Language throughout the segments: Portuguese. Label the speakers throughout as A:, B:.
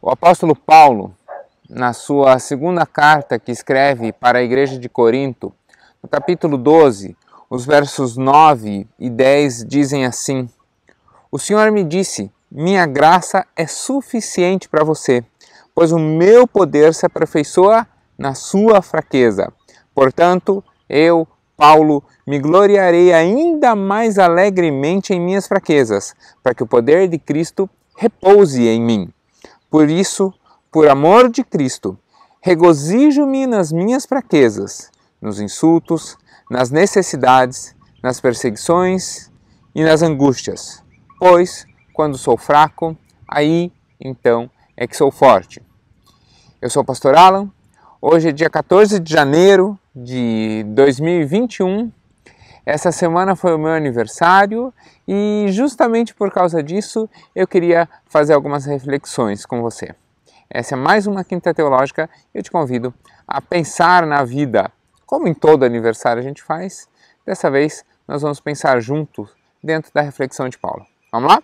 A: O apóstolo Paulo, na sua segunda carta que escreve para a igreja de Corinto, no capítulo 12, os versos 9 e 10 dizem assim: O Senhor me disse, minha graça é suficiente para você, pois o meu poder se aperfeiçoa na sua fraqueza. Portanto, eu, Paulo, me gloriarei ainda mais alegremente em minhas fraquezas, para que o poder de Cristo repouse em mim. Por isso, por amor de Cristo, regozijo-me nas minhas fraquezas, nos insultos, nas necessidades, nas perseguições e nas angústias. Pois, quando sou fraco, aí, então, é que sou forte. Eu sou o Pastor Alan, hoje é dia 14 de janeiro de 2021. Essa semana foi o meu aniversário e justamente por causa disso eu queria fazer algumas reflexões com você. Essa é mais uma Quinta Teológica e eu te convido a pensar na vida, como em todo aniversário a gente faz. Dessa vez nós vamos pensar juntos dentro da reflexão de Paulo. Vamos lá?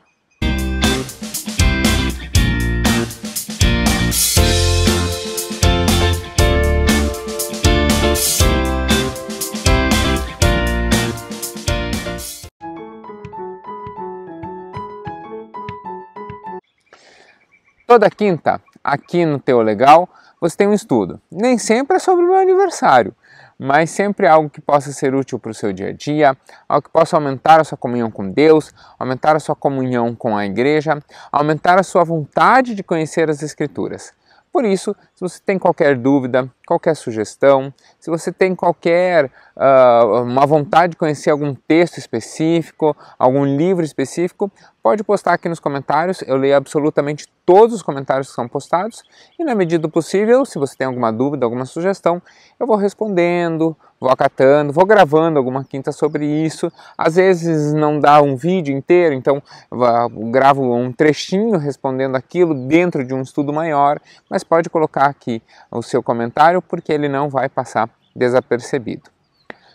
A: Toda quinta, aqui no Teo Legal, você tem um estudo. Nem sempre é sobre o meu aniversário, mas sempre algo que possa ser útil para o seu dia a dia, algo que possa aumentar a sua comunhão com Deus, aumentar a sua comunhão com a igreja, aumentar a sua vontade de conhecer as Escrituras. Por isso, se você tem qualquer dúvida, qualquer sugestão, se você tem qualquer uma vontade de conhecer algum texto específico, algum livro específico, pode postar aqui nos comentários. Eu leio absolutamente todos os comentários que são postados e, na medida do possível, se você tem alguma dúvida, alguma sugestão, eu vou respondendo, vou acatando, vou gravando alguma quinta sobre isso. Às vezes não dá um vídeo inteiro, então eu gravo um trechinho respondendo aquilo dentro de um estudo maior, mas pode colocar aqui o seu comentário porque ele não vai passar desapercebido.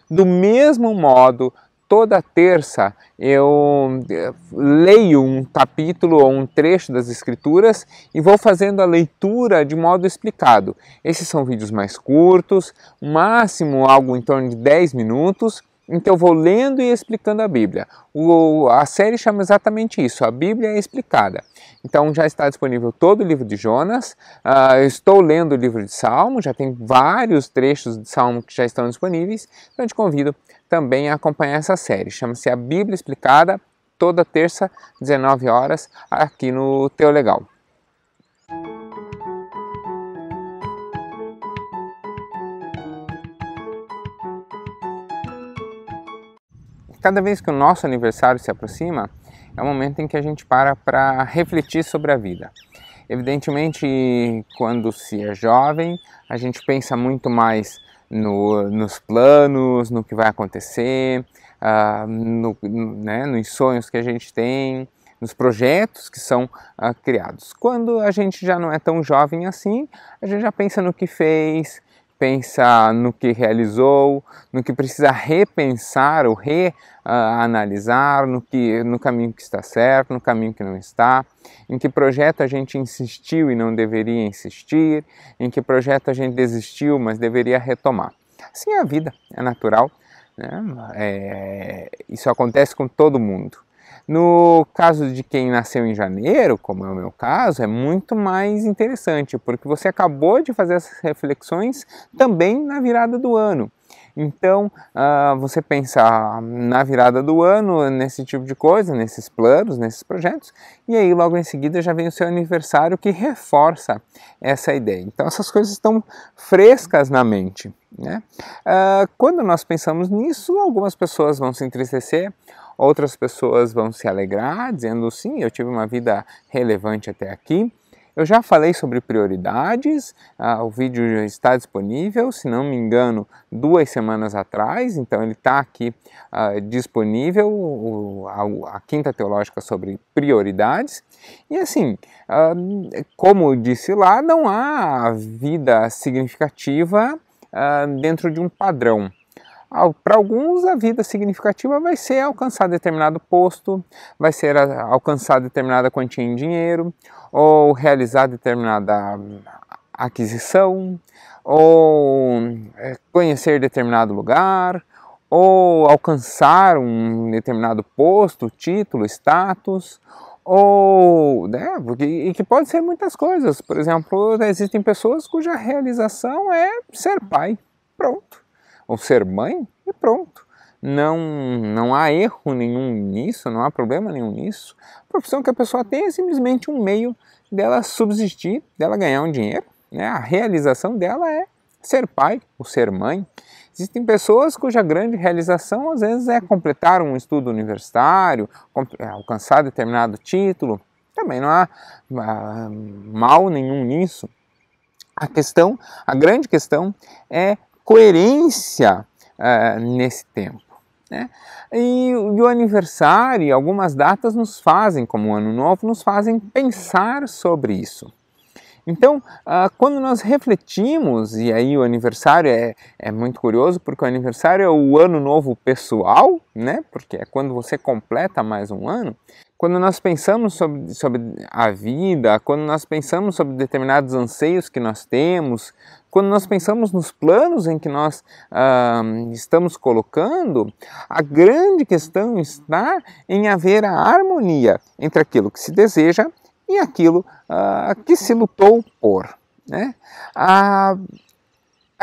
A: Do mesmo modo, toda terça eu leio um capítulo ou um trecho das Escrituras e vou fazendo a leitura de modo explicado. Esses são vídeos mais curtos, máximo algo em torno de 10 minutos, em que eu vou lendo e explicando a Bíblia. A série chama exatamente isso, a Bíblia é explicada. Então já está disponível todo o livro de Jonas, eu estou lendo o livro de Salmo, já tem vários trechos de Salmo que já estão disponíveis, então eu te convido também a acompanhar essa série. Chama-se A Bíblia Explicada, toda terça, 19 horas, aqui no Teo Legal. Cada vez que o nosso aniversário se aproxima, é um momento em que a gente para refletir sobre a vida. Evidentemente, quando se é jovem, a gente pensa muito mais nos planos, no que vai acontecer, nos sonhos que a gente tem, nos projetos que são criados. Quando a gente já não é tão jovem assim, a gente já pensa no que fez, pensa no que realizou, no que precisa repensar ou reanalisar, no caminho que está certo, no caminho que não está, em que projeto a gente insistiu e não deveria insistir, em que projeto a gente desistiu, mas deveria retomar. Assim é a vida, é natural, né? Isso acontece com todo mundo. No caso de quem nasceu em janeiro, como é o meu caso, é muito mais interessante, porque você acabou de fazer essas reflexões também na virada do ano. Então, você pensa na virada do ano, nesse tipo de coisa, nesses planos, nesses projetos, e aí logo em seguida já vem o seu aniversário que reforça essa ideia. Então, essas coisas estão frescas na mente, né? Quando nós pensamos nisso, algumas pessoas vão se entristecer, outras pessoas vão se alegrar, dizendo sim, eu tive uma vida relevante até aqui. Eu já falei sobre prioridades, o vídeo já está disponível, se não me engano, 2 semanas atrás, então ele está aqui disponível, a Quinta Teológica sobre prioridades. E assim, como eu disse lá, não há vida significativa dentro de um padrão. Para alguns, a vida significativa vai ser alcançar determinado posto, vai ser alcançar determinada quantia em dinheiro, ou realizar determinada aquisição, ou conhecer determinado lugar, ou alcançar um determinado posto, título, status, ou, né, e que pode ser muitas coisas. Por exemplo, existem pessoas cuja realização é ser pai, pronto, ou ser mãe e pronto. Não há erro nenhum nisso, não há problema nenhum nisso. A profissão que a pessoa tem é simplesmente um meio dela subsistir, dela ganhar um dinheiro, né? A realização dela é ser pai ou ser mãe. Existem pessoas cuja grande realização às vezes é completar um estudo universitário, alcançar determinado título. Também não há mal nenhum nisso. A grande questão é coerência nesse tempo, né? E o aniversário, algumas datas nos fazem, como o Ano Novo, nos fazem pensar sobre isso. Então, quando nós refletimos, e aí o aniversário é muito curioso, porque o aniversário é o ano novo pessoal, né? Porque é quando você completa mais um ano. Quando nós pensamos sobre a vida, quando nós pensamos sobre determinados anseios que nós temos, quando nós pensamos nos planos em que nós estamos colocando, a grande questão está em haver a harmonia entre aquilo que se deseja e aquilo que se lutou por, né? A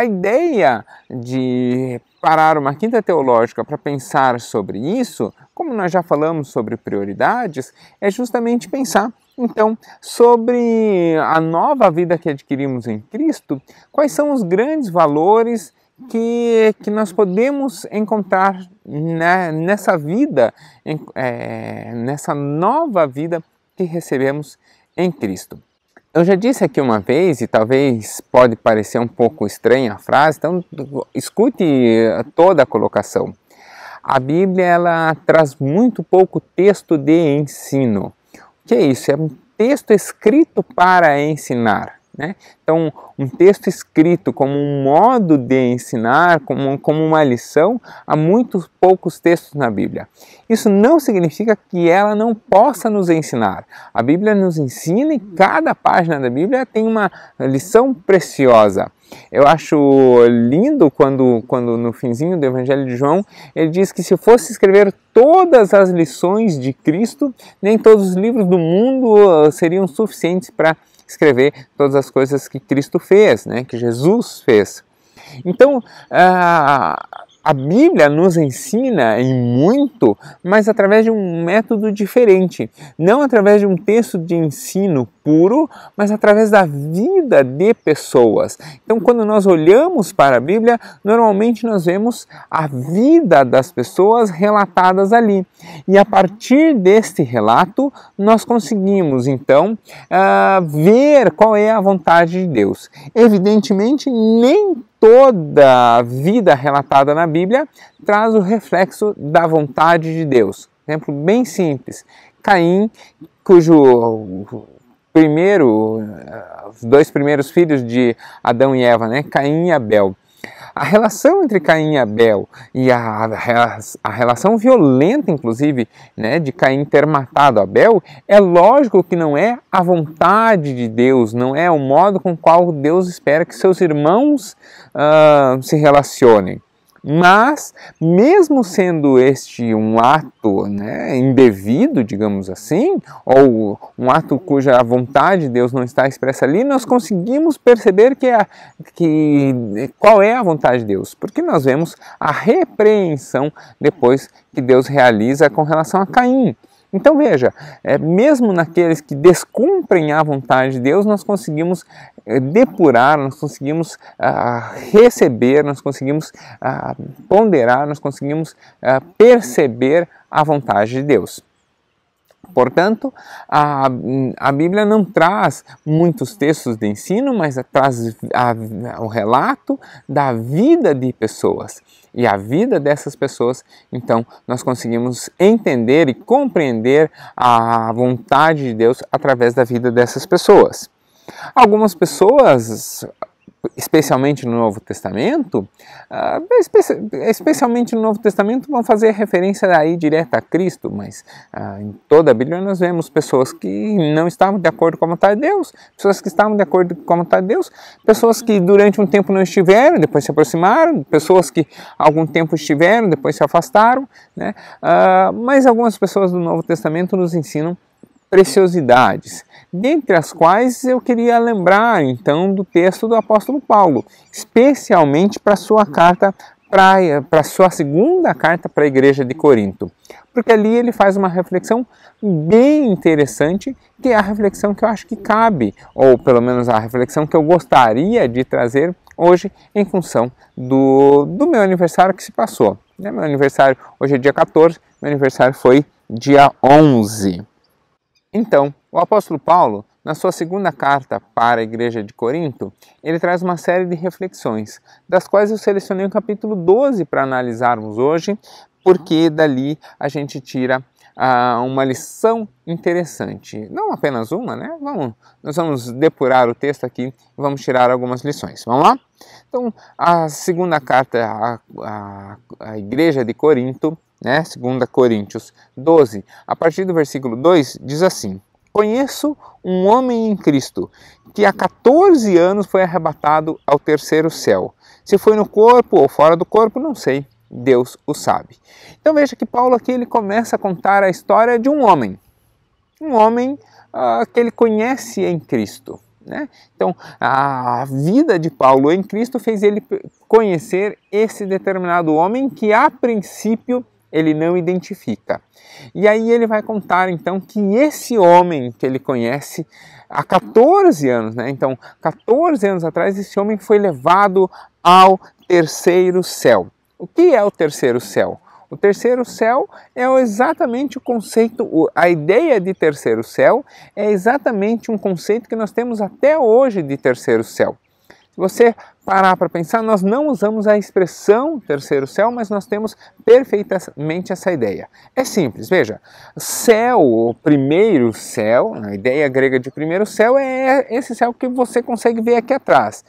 A: ideia de parar uma quinta teológica para pensar sobre isso, como nós já falamos sobre prioridades, é justamente pensar, então, sobre a nova vida que adquirimos em Cristo, quais são os grandes valores que nós podemos encontrar nessa vida, nessa nova vida que recebemos em Cristo. Eu já disse aqui uma vez, e talvez pode parecer um pouco estranha a frase, então escute toda a colocação. A Bíblia ela traz muito pouco texto de ensino. O que é isso? É um texto escrito para ensinar, né? Então, um texto escrito como um modo de ensinar, como uma lição, há muito poucos textos na Bíblia. Isso não significa que ela não possa nos ensinar. A Bíblia nos ensina e cada página da Bíblia tem uma lição preciosa. Eu acho lindo quando no finzinho do Evangelho de João, ele diz que se fosse escrever todas as lições de Cristo, nem todos os livros do mundo seriam suficientes para escrever todas as coisas que Cristo fez, né, que Jesus fez. Então, a Bíblia nos ensina em muito, mas através de um método diferente. Não através de um texto de ensino puro, mas através da vida de pessoas. Então, quando nós olhamos para a Bíblia, normalmente nós vemos a vida das pessoas relatadas ali. E a partir deste relato, nós conseguimos, então, ver qual é a vontade de Deus. Evidentemente, nem toda a vida relatada na Bíblia traz o reflexo da vontade de Deus. Exemplo bem simples. Caim, os dois primeiros filhos de Adão e Eva, né? Caim e Abel. A relação entre Caim e Abel e a relação violenta, inclusive, né, de Caim ter matado Abel, é lógico que não é a vontade de Deus, não é o modo com o qual Deus espera que seus irmãos se relacionem. Mas, mesmo sendo este um ato, né, indevido, digamos assim, ou um ato cuja vontade de Deus não está expressa ali, nós conseguimos perceber qual é a vontade de Deus, porque nós vemos a repreensão depois que Deus realiza com relação a Caim. Então veja, mesmo naqueles que descumprem a vontade de Deus, nós conseguimos depurar, nós conseguimos receber, nós conseguimos ponderar, nós conseguimos perceber a vontade de Deus. Portanto, a Bíblia não traz muitos textos de ensino, mas traz o relato da vida de pessoas. E a vida dessas pessoas, então, nós conseguimos entender e compreender a vontade de Deus através da vida dessas pessoas. Algumas pessoas especialmente no Novo Testamento, especialmente no Novo Testamento vão fazer referência aí direta a Cristo, mas em toda a Bíblia nós vemos pessoas que não estavam de acordo com a vontade de Deus, pessoas que estavam de acordo com a vontade de Deus, pessoas que durante um tempo não estiveram, depois se aproximaram, pessoas que algum tempo estiveram, depois se afastaram, né? Mas algumas pessoas do Novo Testamento nos ensinam preciosidades, dentre as quais eu queria lembrar então do texto do apóstolo Paulo, especialmente para sua carta, para sua segunda carta para a igreja de Corinto, porque ali ele faz uma reflexão bem interessante, que é a reflexão que eu acho que cabe, ou pelo menos a reflexão que eu gostaria de trazer hoje em função do meu aniversário que se passou. Meu aniversário hoje é dia 14, meu aniversário foi dia 11. Então, o apóstolo Paulo, na sua segunda carta para a igreja de Corinto, ele traz uma série de reflexões, das quais eu selecionei o capítulo 12 para analisarmos hoje, porque dali a gente tira uma lição interessante. Não apenas uma, né? Nós vamos depurar o texto aqui e vamos tirar algumas lições. Vamos lá? Então, a segunda carta à igreja de Corinto, né? 2 Coríntios 12, a partir do versículo 2, diz assim: Conheço um homem em Cristo que há 14 anos foi arrebatado ao terceiro céu. Se foi no corpo ou fora do corpo, não sei, Deus o sabe. Então veja que Paulo aqui ele começa a contar a história de um homem que ele conhece em Cristo. Né? Então, a vida de Paulo em Cristo fez ele conhecer esse determinado homem que a princípio ele não identifica. E aí ele vai contar então que esse homem que ele conhece há 14 anos, né? Então 14 anos atrás esse homem foi levado ao terceiro céu. O que é o terceiro céu? O terceiro céu é exatamente o conceito, a ideia de terceiro céu é exatamente um conceito que nós temos até hoje de terceiro céu. Se você parar para pensar, nós não usamos a expressão terceiro céu, mas nós temos perfeitamente essa ideia. É simples, veja, céu, o primeiro céu, a ideia grega de primeiro céu é esse céu que você consegue ver aqui atrás.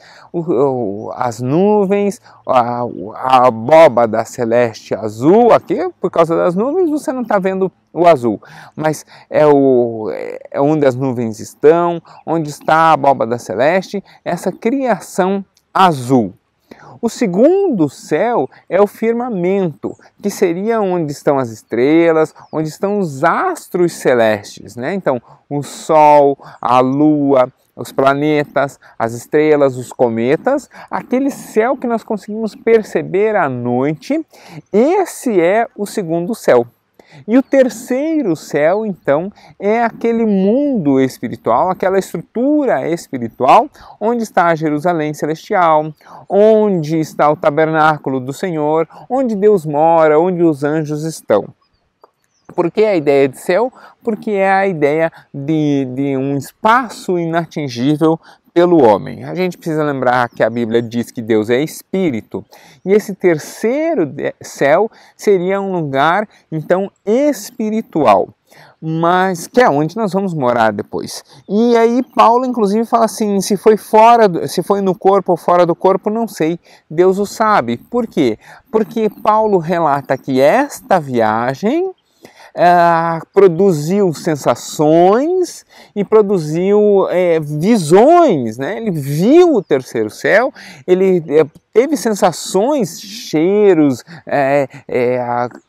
A: As nuvens, a abóbada celeste azul, aqui por causa das nuvens você não está vendo o azul, mas é onde as nuvens estão, onde está a abóbada celeste, essa criação azul. O segundo céu é o firmamento, que seria onde estão as estrelas, onde estão os astros celestes, né? Então, o Sol, a Lua, os planetas, as estrelas, os cometas, aquele céu que nós conseguimos perceber à noite, esse é o segundo céu. E o terceiro céu, então, é aquele mundo espiritual, aquela estrutura espiritual, onde está a Jerusalém celestial, onde está o tabernáculo do Senhor, onde Deus mora, onde os anjos estão. Por que a ideia de céu? Porque é a ideia de um espaço inatingível pelo homem. A gente precisa lembrar que a Bíblia diz que Deus é espírito, e esse terceiro céu seria um lugar, então, espiritual, mas que é onde nós vamos morar depois. E aí Paulo, inclusive, fala assim, se foi no corpo ou fora do corpo, não sei, Deus o sabe. Por quê? Porque Paulo relata que esta viagem produziu sensações e produziu visões, né? Ele viu o terceiro céu, ele teve sensações, cheiros,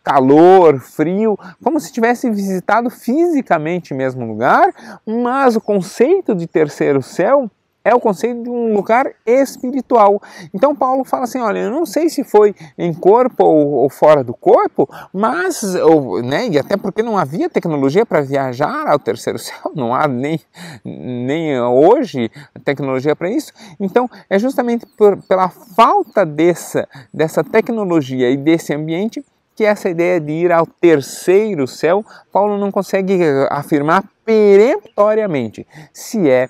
A: calor, frio, como se tivesse visitado fisicamente o mesmo lugar, mas o conceito de terceiro céu é o conceito de um lugar espiritual. Então Paulo fala assim, olha, eu não sei se foi em corpo ou fora do corpo, mas, né, e até porque não havia tecnologia para viajar ao terceiro céu, não há nem hoje tecnologia para isso. Então é justamente pela falta dessa tecnologia e desse ambiente que essa ideia de ir ao terceiro céu, Paulo não consegue afirmar peremptoriamente se é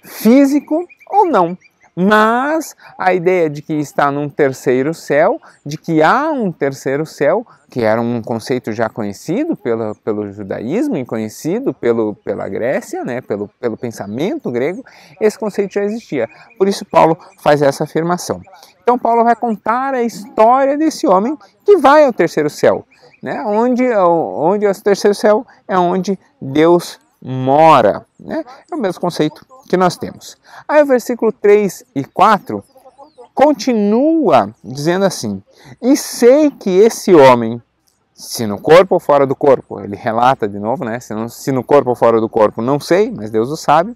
A: físico ou não, Mas a ideia de que está num terceiro céu, de que há um terceiro céu, que era um conceito já conhecido pelo judaísmo e conhecido pela Grécia, né, pelo pensamento grego, esse conceito já existia. Por isso Paulo faz essa afirmação. Então Paulo vai contar a história desse homem que vai ao terceiro céu, né, onde é o terceiro céu é onde Deus mora, né? É o mesmo conceito que nós temos. Aí o versículo 3 e 4 continua dizendo assim: e sei que esse homem, se no corpo ou fora do corpo, ele relata de novo, né? Se no corpo ou fora do corpo, não sei, mas Deus o sabe.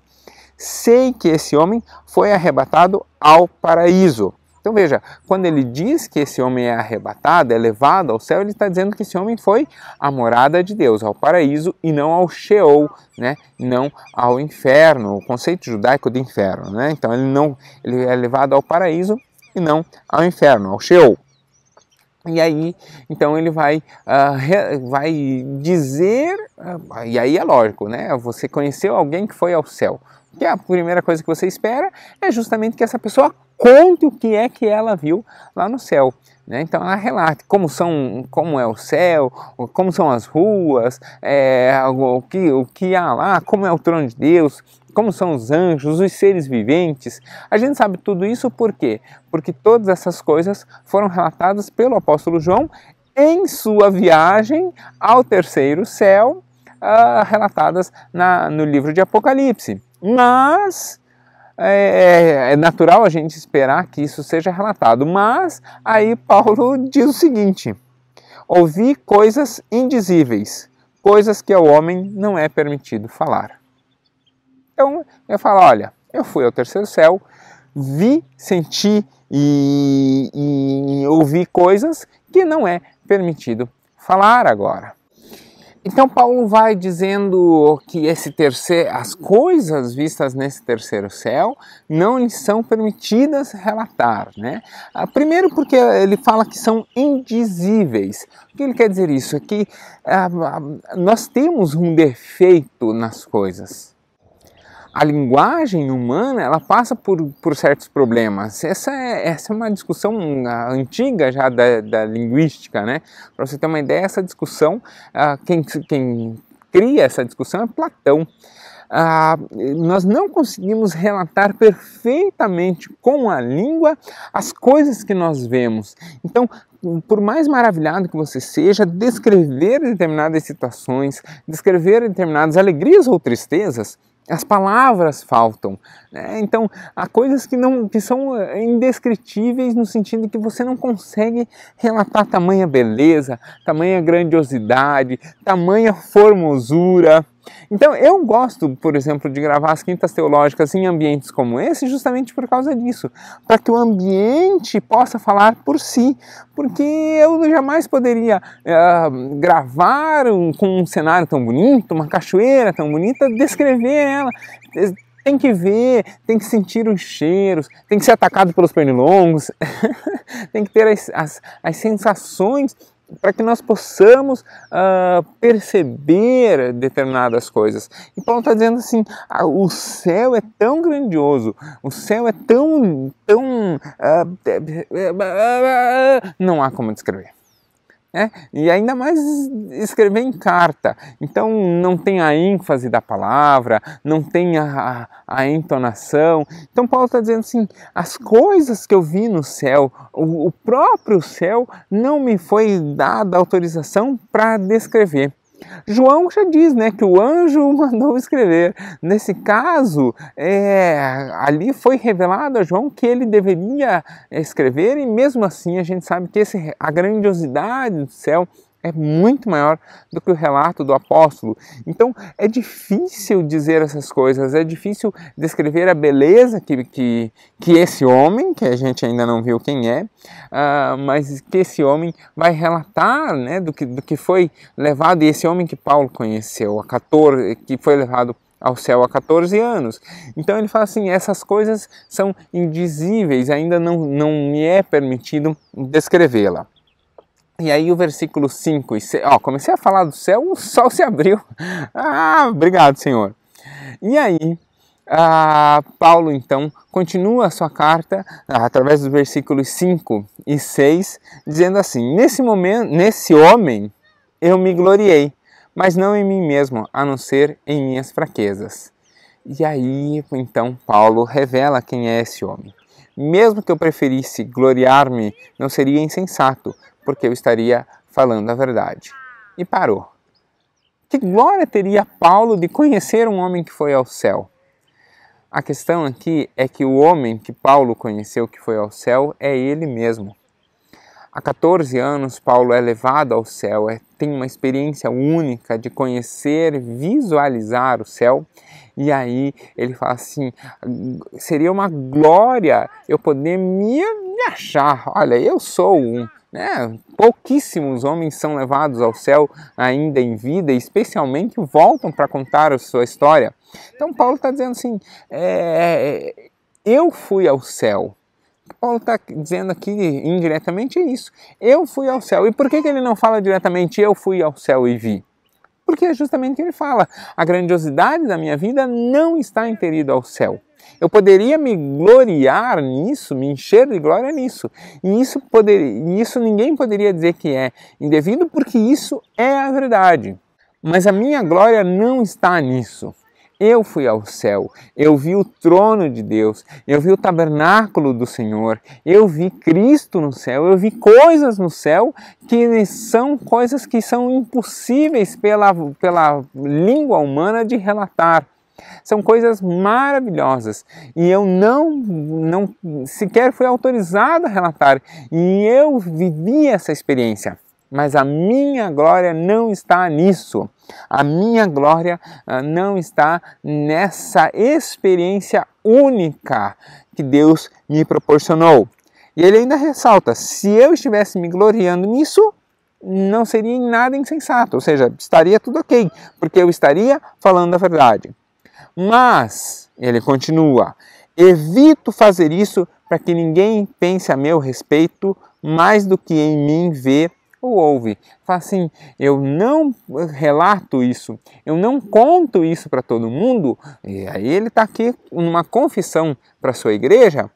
A: Sei que esse homem foi arrebatado ao paraíso. Então veja, quando ele diz que esse homem é arrebatado, é levado ao céu, ele está dizendo que esse homem foi à morada de Deus, ao paraíso e não ao Sheol, né? Não ao inferno, o conceito judaico de inferno, né? Então ele é levado ao paraíso e não ao inferno, ao Sheol. E aí, então ele vai dizer, e aí é lógico, né? Você conheceu alguém que foi ao céu. Que a primeira coisa que você espera é justamente que essa pessoa conte o que é que ela viu lá no céu, né? Então ela relate como é o céu, como são as ruas, o que há lá, como é o trono de Deus, como são os anjos, os seres viventes. A gente sabe tudo isso por quê? Porque todas essas coisas foram relatadas pelo apóstolo João em sua viagem ao terceiro céu, relatadas no livro de Apocalipse. Mas é natural a gente esperar que isso seja relatado. Mas aí Paulo diz o seguinte: ouvi coisas indizíveis, coisas que ao homem não é permitido falar. Então eu falo, olha, eu fui ao terceiro céu, vi, senti e ouvi coisas que não é permitido falar agora. Então Paulo vai dizendo que as coisas vistas nesse terceiro céu não lhe são permitidas relatar, né? Primeiro porque ele fala que são indizíveis. O que ele quer dizer isso? É que nós temos um defeito nas coisas. A linguagem humana, ela passa por certos problemas. Essa é uma discussão antiga já da linguística, né? Para você ter uma ideia, essa discussão, quem cria essa discussão é Platão. Nós não conseguimos relatar perfeitamente com a língua as coisas que nós vemos. Então, por mais maravilhado que você seja, descrever determinadas situações, descrever determinadas alegrias ou tristezas, as palavras faltam, né? Então há coisas que são indescritíveis no sentido de que você não consegue relatar tamanha beleza, tamanha grandiosidade, tamanha formosura. Então eu gosto, por exemplo, de gravar as quintas teológicas em ambientes como esse justamente por causa disso, para que o ambiente possa falar por si, porque eu jamais poderia gravar com um cenário tão bonito, uma cachoeira tão bonita, descrever ela. Tem que ver, tem que sentir os cheiros, tem que ser atacado pelos pernilongos, tem que ter as sensações para que nós possamos perceber determinadas coisas. E Paulo está dizendo assim, o céu é tão grandioso, o céu é tão não há como descrever. E ainda mais escrever em carta. Então não tem a ênfase da palavra, não tem a entonação. Então Paulo está dizendo assim, as coisas que eu vi no céu, o próprio céu não me foi dada autorização para descrever. João já diz, né, que o anjo mandou escrever. Nesse caso, ali foi revelado a João que ele deveria escrever, e mesmo assim a gente sabe que a grandiosidade do céu é muito maior do que o relato do apóstolo. Então é difícil dizer essas coisas, é difícil descrever a beleza que esse homem, que a gente ainda não viu quem é, mas que esse homem vai relatar, né, do que foi levado, e esse homem que Paulo conheceu, que foi levado ao céu há 14 anos. Então ele fala assim, essas coisas são indizíveis, ainda não me é permitido descrevê-la. E aí o versículo 5 e 6, comecei a falar do céu, o sol se abriu. Obrigado, Senhor. E aí, Paulo, então, continua a sua carta através dos versículos 5 e 6, dizendo assim: nesse homem eu me gloriei, mas não em mim mesmo, a não ser em minhas fraquezas. E aí, então, Paulo revela quem é esse homem. Mesmo que eu preferisse gloriar-me, não seria insensato, porque eu estaria falando a verdade. E parou. Que glória teria Paulo de conhecer um homem que foi ao céu? A questão aqui é que o homem que Paulo conheceu que foi ao céu é ele mesmo. Há 14 anos, Paulo é levado ao céu, tem uma experiência única de conhecer, visualizar o céu, e aí ele fala assim, seria uma glória eu poder me achar, olha, eu sou um, né? Pouquíssimos homens são levados ao céu ainda em vida, e especialmente voltam para contar a sua história. Então Paulo está dizendo assim, eu fui ao céu. Paulo está dizendo aqui indiretamente isso. Eu fui ao céu. E por que ele não fala diretamente eu fui ao céu e vi? Porque é justamente o que ele fala. A grandiosidade da minha vida não está interida ao céu. Eu poderia me gloriar nisso, me encher de glória nisso. E isso ninguém poderia dizer que é indevido, porque isso é a verdade. Mas a minha glória não está nisso. Eu fui ao céu, eu vi o trono de Deus, eu vi o tabernáculo do Senhor, eu vi Cristo no céu, eu vi coisas no céu que são coisas que são impossíveis pela língua humana de relatar. São coisas maravilhosas e eu não sequer fui autorizado a relatar, e eu vivi essa experiência. Mas a minha glória não está nisso. A minha glória não está nessa experiência única que Deus me proporcionou. E ele ainda ressalta, se eu estivesse me gloriando nisso, não seria em nada insensato, ou seja, estaria tudo ok, porque eu estaria falando a verdade. Mas, ele continua, evito fazer isso para que ninguém pense a meu respeito mais do que em mim vê ou ouve. Fala assim, eu não relato isso, eu não conto isso para todo mundo. E aí ele está aqui numa confissão para a sua igreja.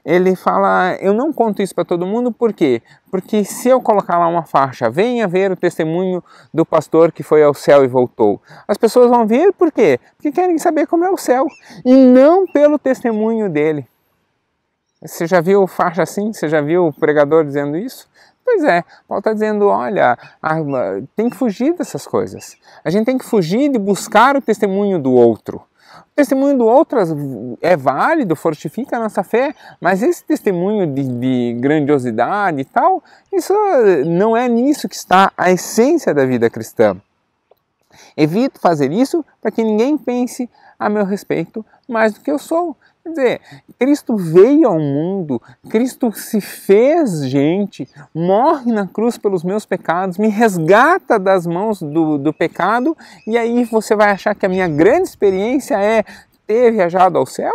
A: Ele fala, eu não conto isso para todo mundo, por quê? Porque se eu colocar lá uma faixa, venha ver o testemunho do pastor que foi ao céu e voltou. As pessoas vão ver por quê? Porque querem saber como é o céu, e não pelo testemunho dele. Você já viu faixa assim? Você já viu o pregador dizendo isso? Pois é, Paulo está dizendo, olha, tem que fugir dessas coisas. A gente tem que fugir de buscar o testemunho do outro. O testemunho do outro é válido, fortifica a nossa fé, mas esse testemunho de grandiosidade e tal, isso não é nisso que está a essência da vida cristã. Evito fazer isso para que ninguém pense a meu respeito mais do que eu sou. Quer dizer, Cristo veio ao mundo, Cristo se fez gente, morre na cruz pelos meus pecados, me resgata das mãos do pecado, e aí você vai achar que a minha grande experiência é ter viajado ao céu?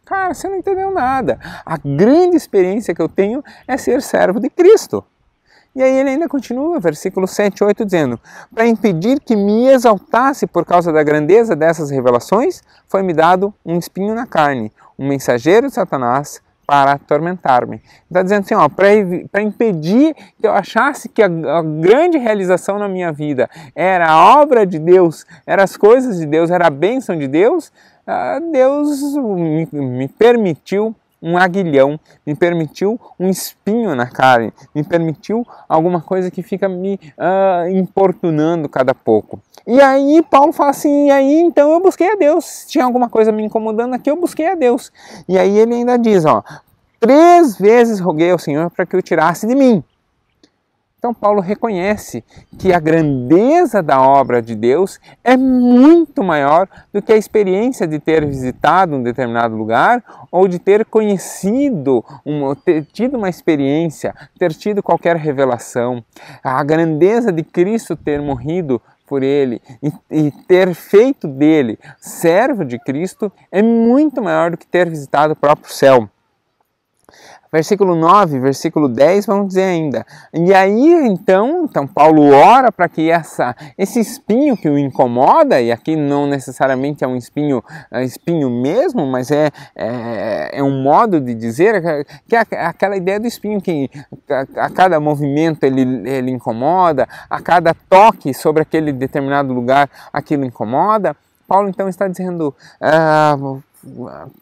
A: Cara, você não entendeu nada. A grande experiência que eu tenho é ser servo de Cristo. E aí ele ainda continua, versículo 7 e 8, dizendo, para impedir que me exaltasse por causa da grandeza dessas revelações, foi-me dado um espinho na carne, um mensageiro de Satanás para atormentar-me. Está dizendo assim, para impedir que eu achasse que a grande realização na minha vida era a obra de Deus, eram as coisas de Deus, era a bênção de Deus, Deus me permitiu um aguilhão, me permitiu um espinho na carne, me permitiu alguma coisa que fica me importunando cada pouco. E aí Paulo fala assim, e aí então eu busquei a Deus, se tinha alguma coisa me incomodando aqui, eu busquei a Deus. E aí ele ainda diz, 3 vezes roguei ao Senhor para que o tirasse de mim. Então Paulo reconhece que a grandeza da obra de Deus é muito maior do que a experiência de ter visitado um determinado lugar ou de ter conhecido, ter tido uma experiência, ter tido qualquer revelação. A grandeza de Cristo ter morrido por ele e ter feito dele servo de Cristo é muito maior do que ter visitado o próprio céu. Versículo 9, versículo 10, vamos dizer ainda. E aí, então Paulo ora para que esse espinho que o incomoda, e aqui não necessariamente é um espinho mesmo, mas é um modo de dizer, que é aquela ideia do espinho que a cada movimento ele incomoda, a cada toque sobre aquele determinado lugar aquilo incomoda. Paulo então está dizendo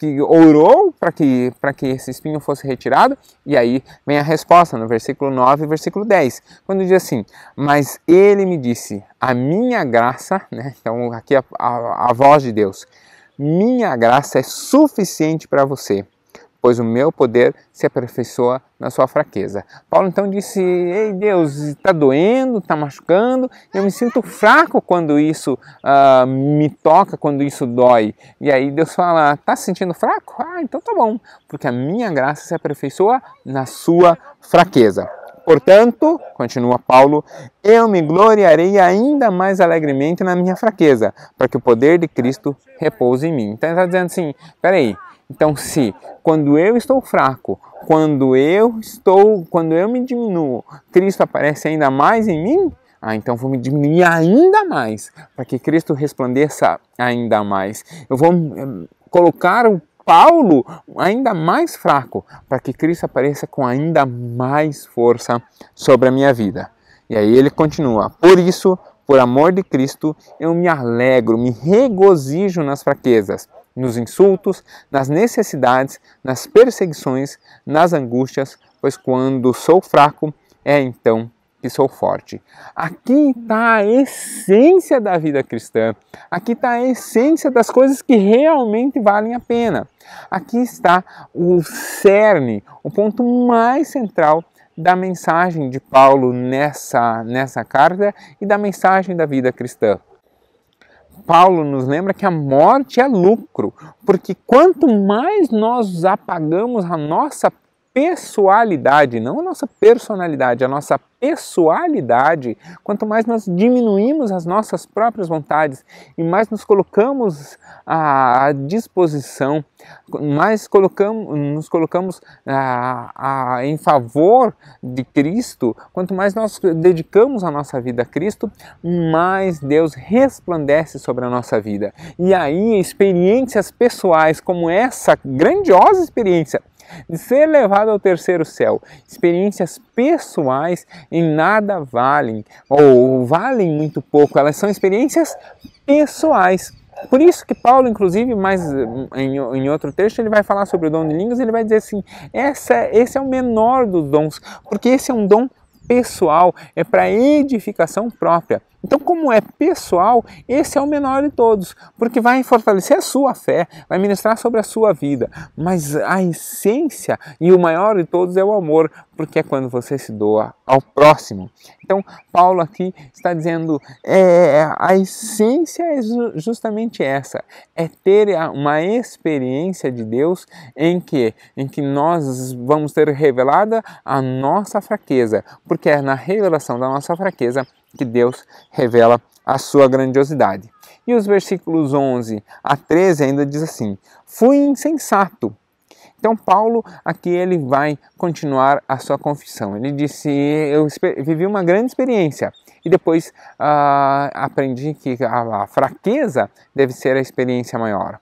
A: que orou para que esse espinho fosse retirado, e aí vem a resposta no versículo 9 e versículo 10, quando diz assim: mas ele me disse, a minha graça, né? Então aqui a voz de Deus, minha graça é suficiente para você, pois o meu poder se aperfeiçoa na sua fraqueza. Paulo então disse: ei Deus, está doendo, está machucando, eu me sinto fraco quando isso me toca, quando isso dói. E aí Deus fala: está se sentindo fraco? Ah, então tá bom, porque a minha graça se aperfeiçoa na sua fraqueza. Portanto, continua Paulo, eu me gloriarei ainda mais alegremente na minha fraqueza, para que o poder de Cristo repouse em mim. Então ele está dizendo assim, peraí, então se quando eu estou fraco, quando eu me diminuo, Cristo aparece ainda mais em mim, então vou me diminuir ainda mais, para que Cristo resplandeça ainda mais. Eu vou colocar o Paulo ainda mais fraco, para que Cristo apareça com ainda mais força sobre a minha vida. E aí ele continua: por isso, por amor de Cristo, eu me alegro, me regozijo nas fraquezas, nos insultos, nas necessidades, nas perseguições, nas angústias, pois quando sou fraco, é então que sou forte. Aqui está a essência da vida cristã. Aqui está a essência das coisas que realmente valem a pena. Aqui está o cerne, o ponto mais central da mensagem de Paulo nessa carta e da mensagem da vida cristã. Paulo nos lembra que a morte é lucro, porque quanto mais nós apagamos a nossa pessoalidade, não a nossa personalidade, a nossa pessoalidade, quanto mais nós diminuímos as nossas próprias vontades e mais nos colocamos à disposição, mais nos colocamos em favor de Cristo, quanto mais nós dedicamos a nossa vida a Cristo, mais Deus resplandece sobre a nossa vida. E aí experiências pessoais como essa grandiosa experiência de ser levado ao terceiro céu, experiências pessoais em nada valem, ou valem muito pouco, elas são experiências pessoais. Por isso que Paulo, inclusive, mais em outro texto, ele vai falar sobre o dom de línguas, ele vai dizer assim, esse é o menor dos dons, porque esse é um dom pessoal, é para edificação própria. Então, como é pessoal, esse é o menor de todos, porque vai fortalecer a sua fé, vai ministrar sobre a sua vida. Mas a essência e o maior de todos é o amor, porque é quando você se doa ao próximo. Então, Paulo aqui está dizendo, a essência é justamente essa, é ter uma experiência de Deus em que nós vamos ter revelada a nossa fraqueza, porque é na revelação da nossa fraqueza que Deus revela a sua grandiosidade. E os versículos 11 a 13 ainda diz assim, fui insensato. Então Paulo aqui ele vai continuar a sua confissão. Ele disse, eu vivi uma grande experiência e depois aprendi que a fraqueza deve ser a experiência maior.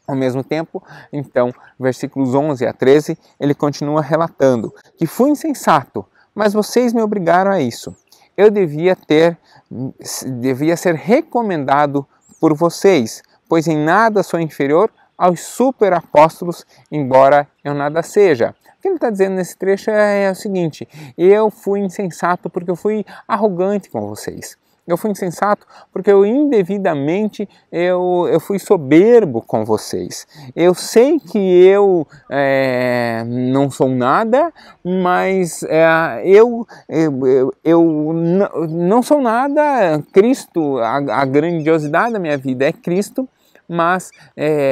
A: Ao mesmo tempo, então, versículos 11 a 13, ele continua relatando que fui insensato, mas vocês me obrigaram a isso. Eu devia ser recomendado por vocês, pois em nada sou inferior aos superapóstolos, embora eu nada seja. O que ele está dizendo nesse trecho é o seguinte, eu fui insensato porque eu fui arrogante com vocês. Eu fui insensato porque eu indevidamente eu fui soberbo com vocês. Eu sei que eu não sou nada, mas eu não sou nada. Cristo, a grandiosidade da minha vida é Cristo, mas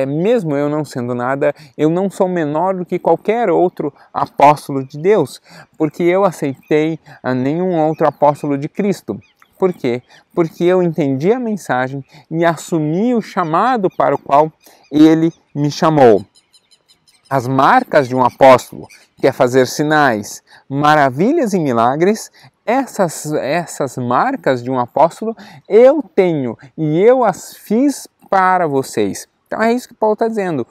A: mesmo eu não sendo nada, eu não sou menor do que qualquer outro apóstolo de Deus, porque eu aceitei nenhum outro apóstolo de Cristo. Por quê? Porque eu entendi a mensagem e assumi o chamado para o qual ele me chamou. as marcas de um apóstolo, que é fazer sinais, maravilhas e milagres. Essas marcas de um apóstolo eu tenho e eu as fiz para vocês. Então é isso que Paulo está dizendo.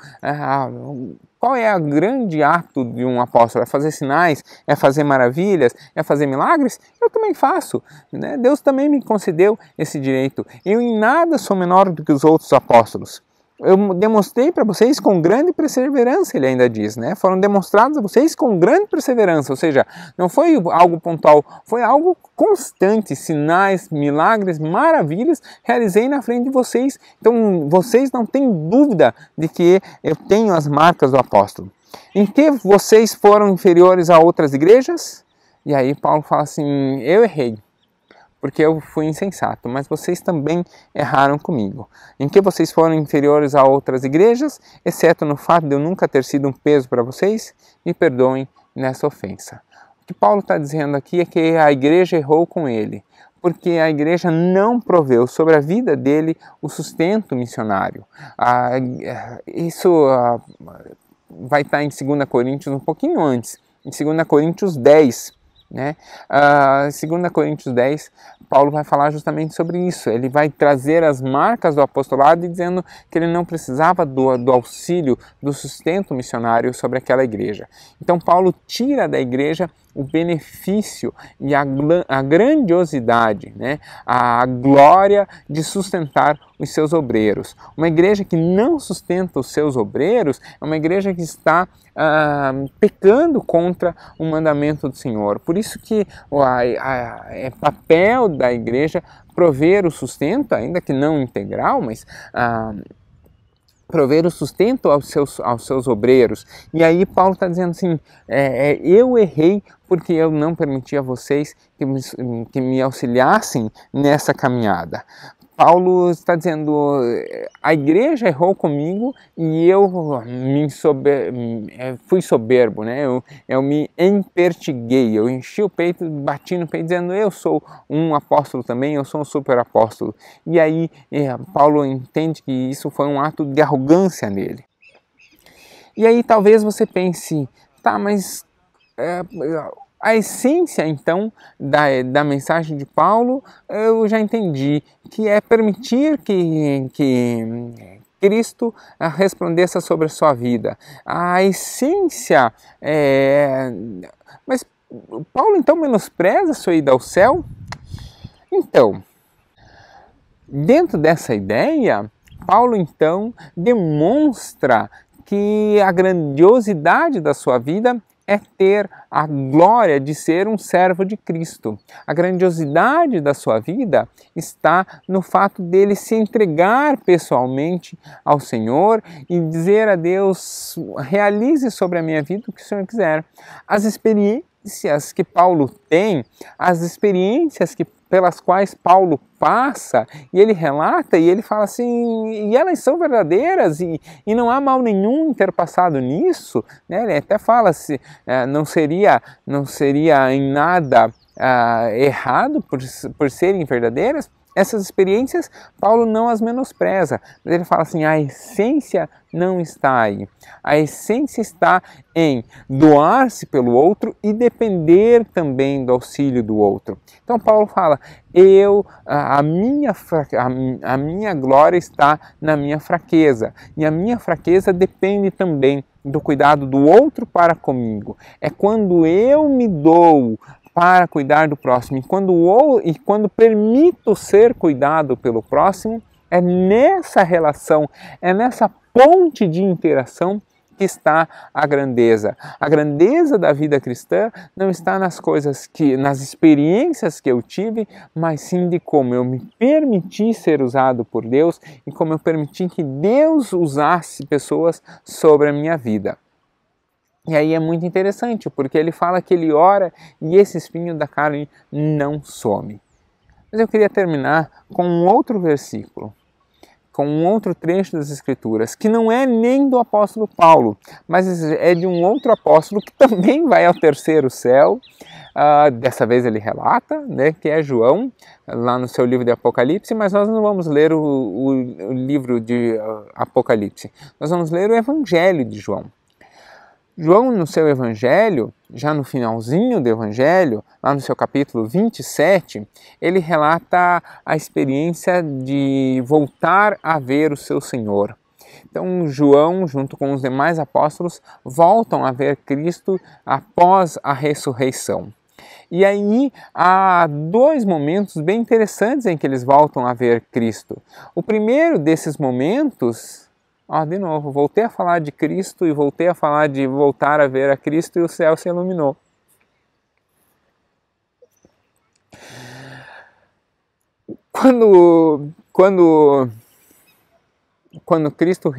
A: Qual é o grande ato de um apóstolo? É fazer sinais? É fazer maravilhas? É fazer milagres? Eu também faço, né? Deus também me concedeu esse direito. Eu em nada sou menor do que os outros apóstolos. Eu demonstrei para vocês com grande perseverança, ele ainda diz, né? Foram demonstrados a vocês com grande perseverança, ou seja, não foi algo pontual, foi algo constante, sinais, milagres, maravilhas, realizei na frente de vocês. Então, vocês não têm dúvida de que eu tenho as marcas do apóstolo. Em que vocês foram inferiores a outras igrejas? E aí Paulo fala assim, eu errei, porque eu fui insensato, mas vocês também erraram comigo. Em que vocês foram inferiores a outras igrejas, exceto no fato de eu nunca ter sido um peso para vocês? Me perdoem nessa ofensa. O que Paulo está dizendo aqui é que a igreja errou com ele, porque a igreja não proveu sobre a vida dele o sustento missionário. Isso vai estar em 2 Coríntios um pouquinho antes, em 2 Coríntios 10, né? 2 Coríntios 10, Paulo vai falar justamente sobre isso. Ele vai trazer as marcas do apostolado e dizendo que ele não precisava do auxílio, do sustento missionário sobre aquela igreja. Então Paulo tira da igreja o benefício e a grandiosidade, né? A glória de sustentar os seus obreiros. Uma igreja que não sustenta os seus obreiros é uma igreja que está pecando contra o mandamento do Senhor. Por isso que é papel da igreja prover o sustento, ainda que não integral, mas prover o sustento aos seus obreiros. E aí Paulo está dizendo assim, eu errei porque eu não permiti a vocês que me auxiliassem nessa caminhada. Paulo está dizendo, a igreja errou comigo e eu fui soberbo, né? Eu me empertiguei, eu enchi o peito, bati no peito dizendo, eu sou um apóstolo também, eu sou um super apóstolo. E aí Paulo entende que isso foi um ato de arrogância nele. E aí talvez você pense, tá, mas a essência, então, da mensagem de Paulo, eu já entendi, que é permitir que Cristo resplandeça sobre a sua vida. A essência Mas Paulo, então, menospreza a sua ida ao céu? Então, dentro dessa ideia, Paulo, então, demonstra que a grandiosidade da sua vida é ter a glória de ser um servo de Cristo. A grandiosidade da sua vida está no fato dele se entregar pessoalmente ao Senhor e dizer a Deus, realize sobre a minha vida o que o Senhor quiser. As experiências que Paulo tem, as experiências pelas quais Paulo passa, e ele relata, e ele fala assim, e elas são verdadeiras, e não há mal nenhum em ter passado nisso, né? Ele até fala, não seria em nada errado por serem verdadeiras. Essas experiências, Paulo não as menospreza, mas ele fala assim, a essência não está aí. A essência está em doar-se pelo outro e depender também do auxílio do outro. Então Paulo fala, a minha glória está na minha fraqueza, e a minha fraqueza depende também do cuidado do outro para comigo. É quando eu me dou para cuidar do próximo, e quando permito ser cuidado pelo próximo, é nessa relação, é nessa ponte de interação que está a grandeza. A grandeza da vida cristã não está nas experiências que eu tive, mas sim de como eu me permiti ser usado por Deus e como eu permiti que Deus usasse pessoas sobre a minha vida. E aí é muito interessante, porque ele fala que ele ora e esse espinho da carne não some. Mas eu queria terminar com um outro versículo, com um outro trecho das Escrituras, que não é nem do apóstolo Paulo, mas é de um outro apóstolo que também vai ao terceiro céu. Dessa vez ele relata, né, que é João, lá no seu livro de Apocalipse, mas nós não vamos ler o livro de Apocalipse, nós vamos ler o Evangelho de João. João, no seu evangelho, já no finalzinho do evangelho, lá no seu capítulo 27, ele relata a experiência de voltar a ver o seu Senhor. Então, João, junto com os demais apóstolos, voltam a ver Cristo após a ressurreição. E aí há dois momentos bem interessantes em que eles voltam a ver Cristo. O primeiro desses momentos, de novo, voltei a falar de Cristo e voltei a falar de voltar a ver a Cristo e o céu se iluminou. Quando Cristo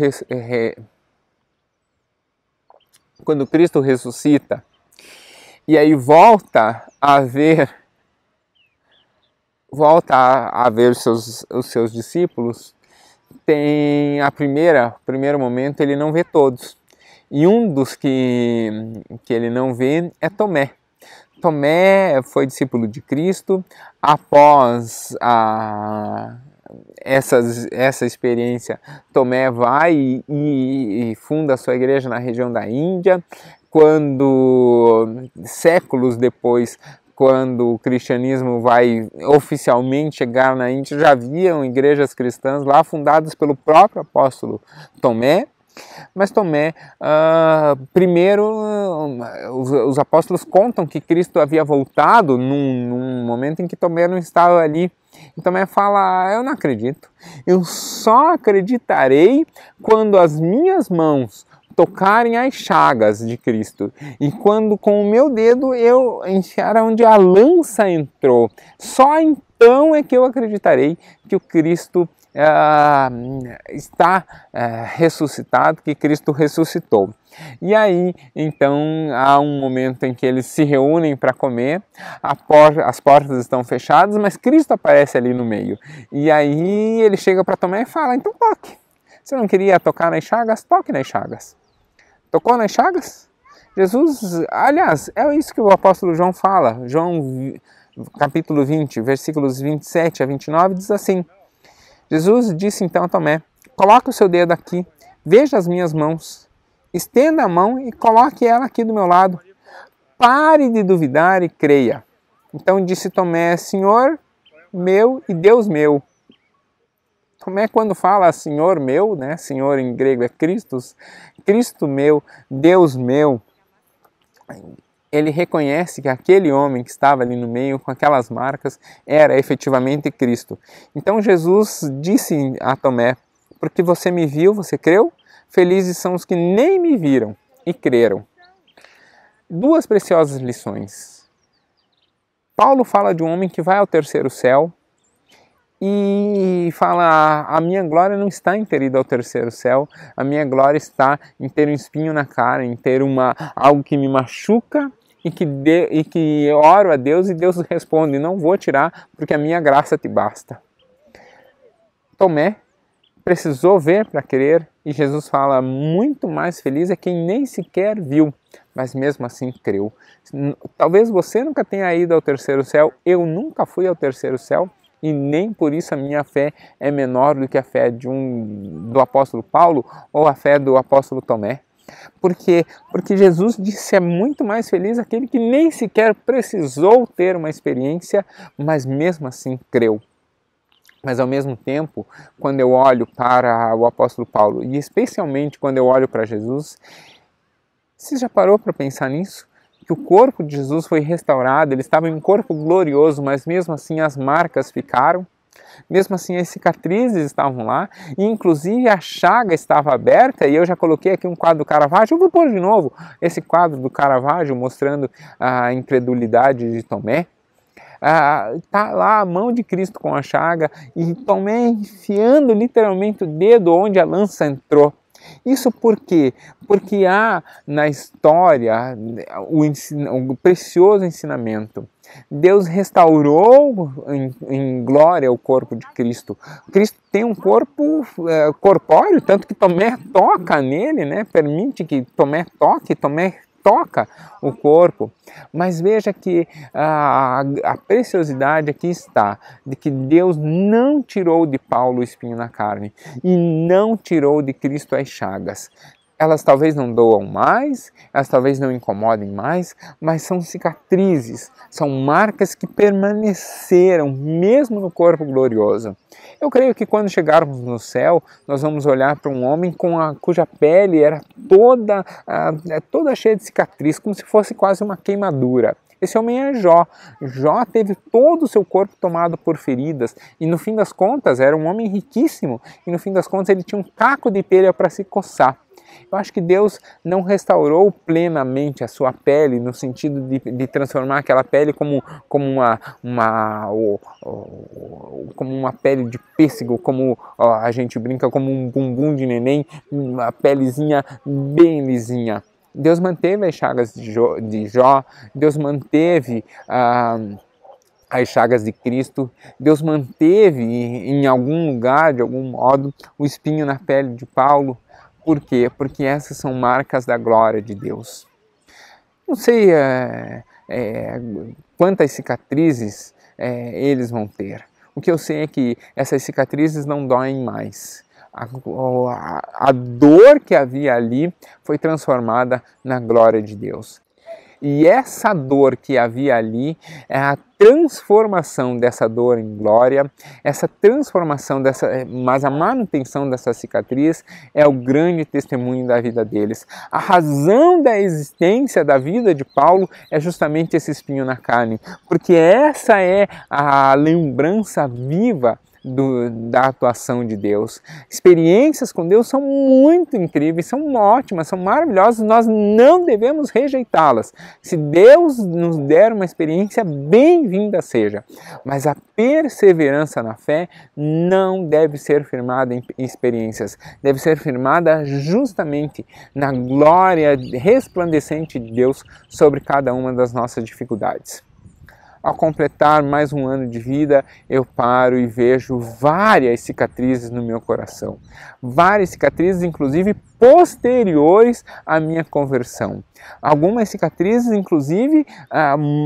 A: ressuscita e aí volta a ver os seus discípulos, tem o primeiro momento ele não vê todos. E um dos que ele não vê é Tomé. Tomé foi discípulo de Cristo. Após essa experiência, Tomé vai e funda a sua igreja na região da Índia. Séculos depois, quando o cristianismo vai oficialmente chegar na Índia, já haviam igrejas cristãs lá fundadas pelo próprio apóstolo Tomé. Mas Tomé, primeiro, os apóstolos contam que Cristo havia voltado num momento em que Tomé não estava ali. E Tomé fala, eu não acredito, eu só acreditarei quando as minhas mãos tocarem as chagas de Cristo e quando com o meu dedo eu enfiar onde a lança entrou, só então é que eu acreditarei que o Cristo está ressuscitado, que Cristo ressuscitou. E aí, então, há um momento em que eles se reúnem para comer, as portas estão fechadas, mas Cristo aparece ali no meio. E aí ele chega para Tomé e fala, então toque. Você não queria tocar nas chagas? Toque nas chagas. Tocou nas chagas? Jesus, aliás, é isso que o apóstolo João fala. João, capítulo 20, versículos 27 a 29, diz assim, Jesus disse então a Tomé, coloque o seu dedo aqui, veja as minhas mãos, estenda a mão e coloque ela aqui do meu lado. Pare de duvidar e creia. Então disse Tomé, Senhor meu e Deus meu. Tomé, quando fala Senhor meu, né? Senhor em grego é Christos, Cristo meu, Deus meu, ele reconhece que aquele homem que estava ali no meio, com aquelas marcas, era efetivamente Cristo. Então Jesus disse a Tomé, porque você me viu, você creu? Felizes são os que nem me viram e creram. Duas preciosas lições. Paulo fala de um homem que vai ao terceiro céu e fala, a minha glória não está em ter ido ao terceiro céu, a minha glória está em ter um espinho na cara, em ter algo que me machuca e que eu oro a Deus e Deus responde, não vou tirar porque a minha graça te basta. Tomé precisou ver para crer e Jesus fala, muito mais feliz é quem nem sequer viu, mas mesmo assim creu. Talvez você nunca tenha ido ao terceiro céu, eu nunca fui ao terceiro céu, e nem por isso a minha fé é menor do que a fé do apóstolo Paulo ou a fé do apóstolo Tomé. Por quê? Porque Jesus disse é muito mais feliz aquele que nem sequer precisou ter uma experiência, mas mesmo assim creu. Mas ao mesmo tempo, quando eu olho para o apóstolo Paulo e especialmente quando eu olho para Jesus, você já parou para pensar nisso? Que o corpo de Jesus foi restaurado, ele estava em um corpo glorioso, mas mesmo assim as marcas ficaram, mesmo assim as cicatrizes estavam lá, e inclusive a chaga estava aberta, e eu já coloquei aqui um quadro do Caravaggio, eu vou pôr de novo esse quadro do Caravaggio mostrando a incredulidade de Tomé. Está lá a mão de Cristo com a chaga, e Tomé enfiando literalmente o dedo onde a lança entrou. Isso por quê? Porque há na história o precioso ensinamento. Deus restaurou em glória o corpo de Cristo. Cristo tem um corpo corpóreo, tanto que Tomé toca nele, né? Permite que Tomé toca o corpo, mas veja que a preciosidade aqui está, de que Deus não tirou de Paulo o espinho na carne e não tirou de Cristo as chagas. Elas talvez não doam mais, elas talvez não incomodem mais, mas são cicatrizes, são marcas que permaneceram mesmo no corpo glorioso. Eu creio que quando chegarmos no céu, nós vamos olhar para um homem cuja pele era toda cheia de cicatriz, como se fosse quase uma queimadura. Esse homem é Jó. Jó teve todo o seu corpo tomado por feridas e no fim das contas era um homem riquíssimo e no fim das contas ele tinha um caco de telha para se coçar. Eu acho que Deus não restaurou plenamente a sua pele no sentido de transformar aquela pele como uma pele de pêssego, como a gente brinca, como um bumbum de neném, uma pelezinha bem lisinha. Deus manteve as chagas de Jó, Deus manteve as chagas de Cristo, Deus manteve em algum lugar, de algum modo, o espinho na pele de Paulo. Por quê? Porque essas são marcas da glória de Deus. Não sei quantas cicatrizes eles vão ter. O que eu sei é que essas cicatrizes não doem mais. A dor que havia ali foi transformada na glória de Deus. E essa dor que havia ali é a transformação dessa dor em glória, essa transformação mas a manutenção dessa cicatriz é o grande testemunho da vida deles. A razão da existência da vida de Paulo é justamente esse espinho na carne, porque essa é a lembrança viva da atuação de Deus. Experiências com Deus são muito incríveis, são ótimas, são maravilhosas, nós não devemos rejeitá-las. Se Deus nos der uma experiência, bem-vinda seja. Mas a perseverança na fé não deve ser firmada em experiências, deve ser firmada justamente na glória resplandecente de Deus sobre cada uma das nossas dificuldades. Ao completar mais um ano de vida, eu paro e vejo várias cicatrizes no meu coração. Várias cicatrizes, inclusive, posteriores à minha conversão. Algumas cicatrizes, inclusive,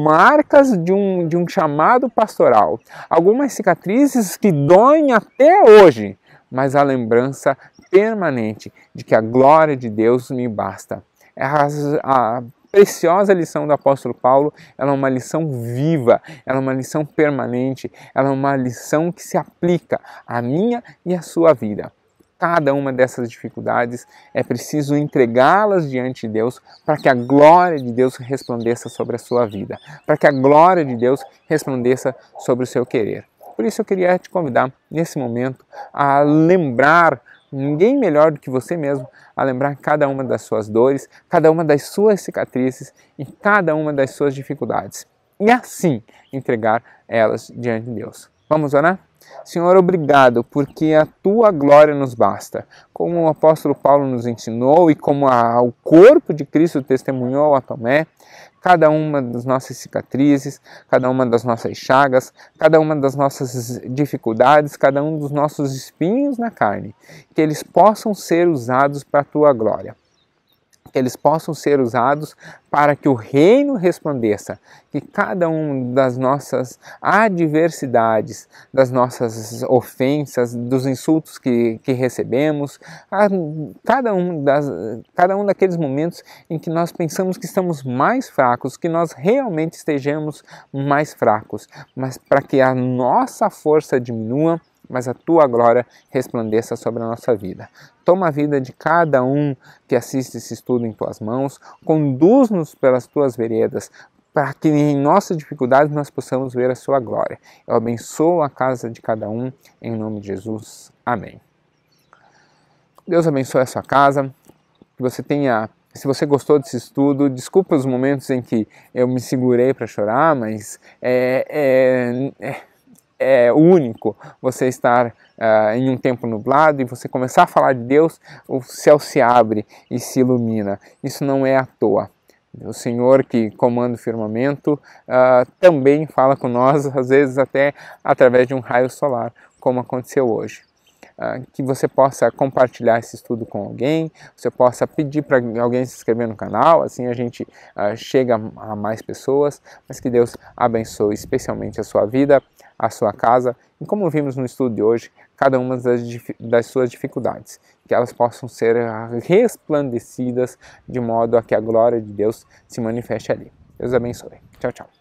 A: marcas de um chamado pastoral. Algumas cicatrizes que doem até hoje, mas a lembrança permanente de que a glória de Deus me basta. A preciosa lição do apóstolo Paulo, ela é uma lição viva, ela é uma lição permanente, ela é uma lição que se aplica à minha e à sua vida. Cada uma dessas dificuldades é preciso entregá-las diante de Deus para que a glória de Deus resplandeça sobre a sua vida, para que a glória de Deus resplandeça sobre o seu querer. Por isso eu queria te convidar nesse momento a lembrar, ninguém melhor do que você mesmo, a lembrar cada uma das suas dores, cada uma das suas cicatrizes e cada uma das suas dificuldades. E assim entregar elas diante de Deus. Vamos orar? Senhor, obrigado, porque a Tua glória nos basta. Como o apóstolo Paulo nos ensinou e como o corpo de Cristo testemunhou a Tomé, cada uma das nossas cicatrizes, cada uma das nossas chagas, cada uma das nossas dificuldades, cada um dos nossos espinhos na carne, que eles possam ser usados para a Tua glória. Que eles possam ser usados para que o reino resplandeça, que cada uma das nossas adversidades, das nossas ofensas, dos insultos que recebemos, cada um daqueles momentos em que nós pensamos que estamos mais fracos, que nós realmente estejamos mais fracos, mas para que a nossa força diminua, mas a Tua glória resplandeça sobre a nossa vida. Toma a vida de cada um que assiste esse estudo em Tuas mãos, conduz-nos pelas Tuas veredas, para que em nossas dificuldades nós possamos ver a Sua glória. Eu abençoo a casa de cada um, em nome de Jesus. Amém. Deus abençoe a sua casa, que você tenha... Se você gostou desse estudo, desculpa os momentos em que eu me segurei para chorar, mas é único você estar em um tempo nublado e você começar a falar de Deus, o céu se abre e se ilumina. Isso não é à toa. O Senhor que comanda o firmamento também fala com nós, às vezes até através de um raio solar, como aconteceu hoje. Que você possa compartilhar esse estudo com alguém, você possa pedir para alguém se inscrever no canal, assim a gente chega a mais pessoas, mas que Deus abençoe especialmente a sua vida, a sua casa, e como vimos no estudo de hoje, cada uma das suas dificuldades, que elas possam ser resplandecidas de modo a que a glória de Deus se manifeste ali. Deus abençoe. Tchau, tchau.